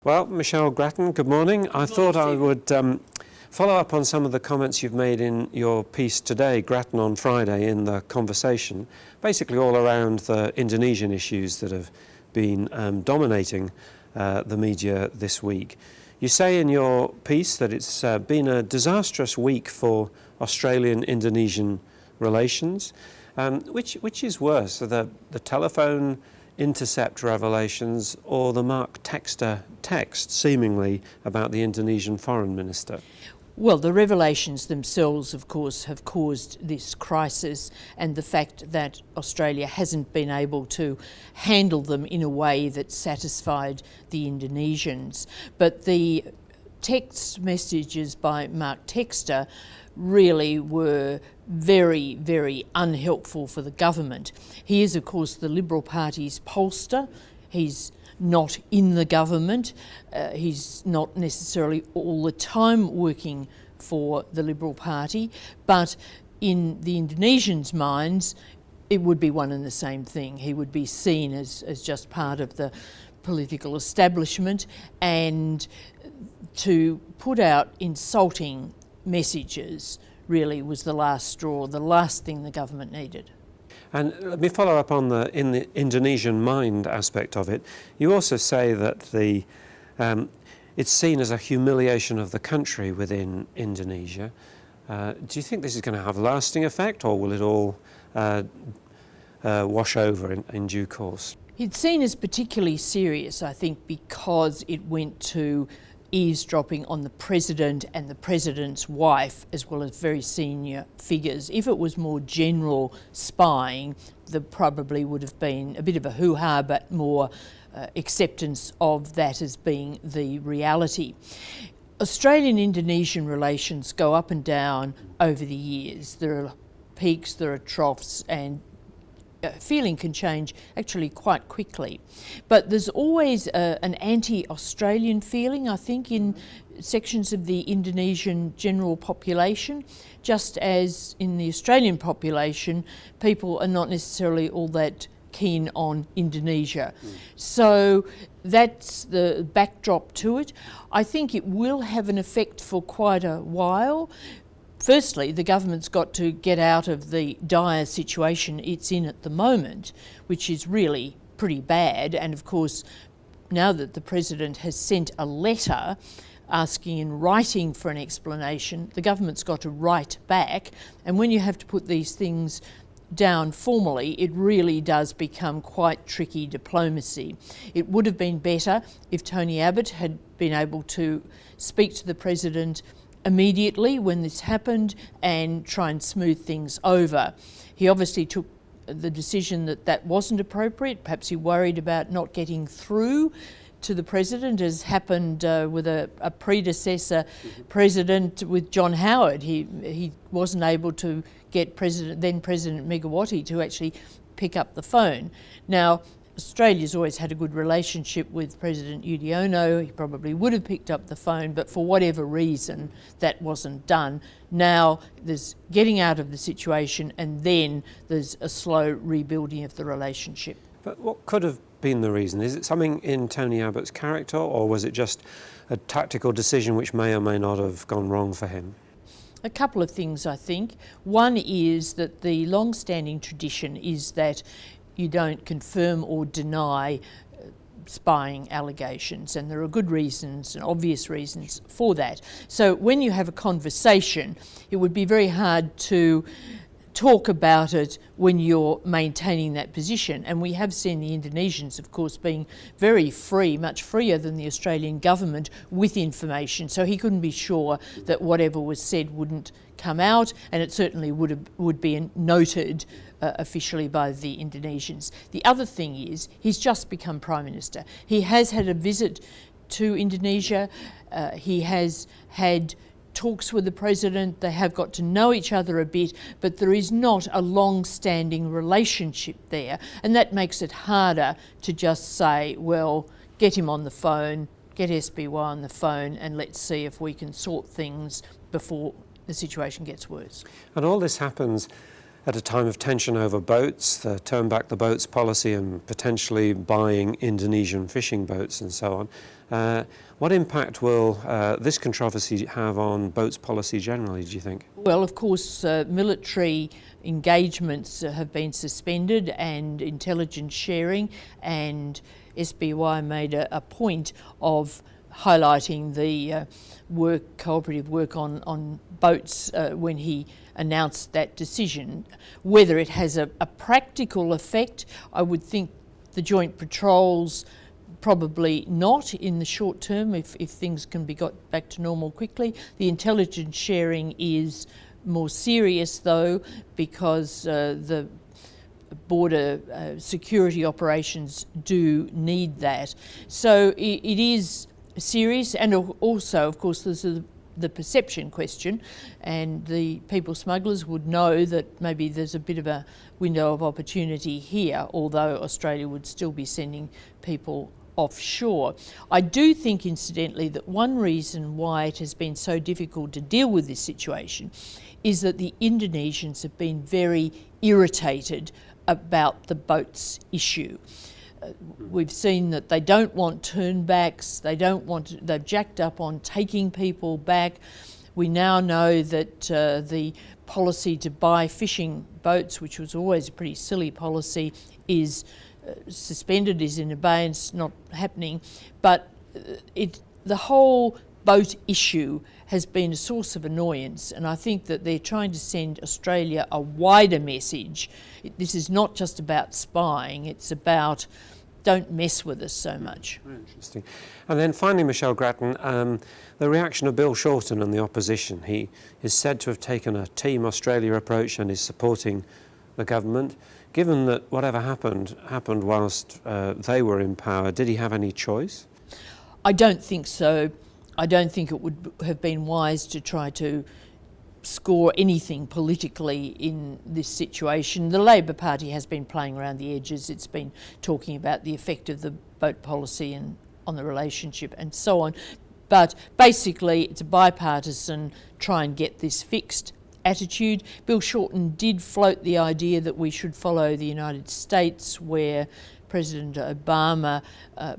Well, Michelle Grattan, good morning. I thought I would follow up on some of the comments you've made in your piece today, Grattan on Friday, in the Conversation, basically all around the Indonesian issues that have been dominating the media this week. You say in your piece that it's been a disastrous week for Australian-Indonesian relations. Which is worse, the telephone intercept revelations or the Mark Textor text, seemingly, about the Indonesian foreign minister? Well, the revelations themselves, of course, have caused this crisis, and the fact that Australia hasn't been able to handle them in a way that satisfied the Indonesians. But the text messages by Mark Textor really were very, very unhelpful for the government. He is, of course, the Liberal Party's pollster. He's not in the government. He's not necessarily all the time working for the Liberal Party, but in the Indonesians' minds, it would be one and the same thing. He would be seen as just part of the political establishment, and to put out insulting messages really was the last straw, the last thing the government needed. And let me follow up on the Indonesian mind aspect of it. You also say that it's seen as a humiliation of the country within Indonesia. Do you think this is going to have a lasting effect, or will it all wash over in due course? It's seen as particularly serious, I think, because it went to eavesdropping on the president and the president's wife, as well as very senior figures. If it was more general spying, there probably would have been a bit of a hoo-ha, but more acceptance of that as being the reality. Australian-Indonesian relations go up and down over the years. There are peaks, there are troughs, and feeling can change actually quite quickly. But there's always an anti-Australian feeling, I think, in sections of the Indonesian general population, just as in the Australian population, people are not necessarily all that keen on Indonesia. So that's the backdrop to it. I think it will have an effect for quite a while. Firstly, the government's got to get out of the dire situation it's in at the moment, which is really pretty bad. And of course, now that the President has sent a letter asking in writing for an explanation, the government's got to write back. And when you have to put these things down formally, it really does become quite tricky diplomacy. It would have been better if Tony Abbott had been able to speak to the President immediately when this happened and try and smooth things over. He obviously took the decision that that wasn't appropriate. Perhaps he worried about not getting through to the President, as happened with a predecessor president with John Howard. He wasn't able to get then President Megawati to actually pick up the phone. Now, Australia's always had a good relationship with President Yudhoyono. He probably would have picked up the phone, but for whatever reason, that wasn't done. Now there's getting out of the situation, and then there's a slow rebuilding of the relationship. But what could have been the reason? Is it something in Tony Abbott's character, or was it just a tactical decision which may or may not have gone wrong for him? A couple of things, I think. One is that the long-standing tradition is that you don't confirm or deny spying allegations, and there are good reasons and obvious reasons for that. So when you have a conversation, it would be very hard to talk about it when you're maintaining that position. And we have seen the Indonesians, of course, being very free, much freer than the Australian government with information. So he couldn't be sure that whatever was said wouldn't come out, and it certainly would be noted officially by the Indonesians. The other thing is, he's just become Prime Minister. He has had a visit to Indonesia. He has had talks with the President. They have got to know each other a bit, but there is not a long-standing relationship there, and that makes it harder to just say, well, get him on the phone, get SBY on the phone, and let's see if we can sort things before the situation gets worse. And all this happens at a time of tension over boats, the turn back the boats policy and potentially buying Indonesian fishing boats and so on. What impact will this controversy have on boats policy generally, do you think? Well, of course, military engagements have been suspended and intelligence sharing, and SBY made a point of highlighting the cooperative work on boats when he announced that decision. Whether it has a practical effect, I would think the joint patrols probably not in the short term if things can be got back to normal quickly. The intelligence sharing is more serious though, because the border security operations do need that. So it is serious, and also of course there's the perception question, and the people smugglers would know that maybe there's a bit of a window of opportunity here, although Australia would still be sending people offshore. I do think, incidentally, that one reason why it has been so difficult to deal with this situation is that the Indonesians have been very irritated about the boats issue. We've seen that they don't want turnbacks, they've jacked up on taking people back. We now know that the policy to buy fishing boats, which was always a pretty silly policy, is suspended, is in abeyance, not happening. But the whole boat issue has been a source of annoyance, and I think that they're trying to send Australia a wider message. This is not just about spying, it's about don't mess with us so much. Very interesting. And then finally, Michelle Grattan, the reaction of Bill Shorten and the opposition. He is said to have taken a Team Australia approach and is supporting the government. Given that whatever happened whilst they were in power, did he have any choice? I don't think so. I don't think it would have been wise to try to score anything politically in this situation. The Labor Party has been playing around the edges. It's been talking about the effect of the boat policy and on the relationship and so on. But basically it's a bipartisan try and get this fixed attitude. Bill Shorten did float the idea that we should follow the United States, where President Obama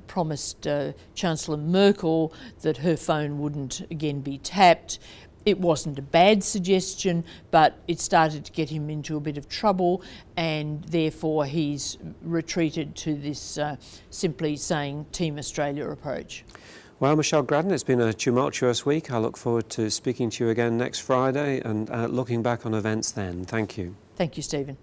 promised Chancellor Merkel that her phone wouldn't again be tapped. It wasn't a bad suggestion, but it started to get him into a bit of trouble, and therefore he's retreated to this simply saying Team Australia approach. Well, Michelle Grattan, it's been a tumultuous week. I look forward to speaking to you again next Friday and looking back on events then. Thank you. Thank you, Stephen.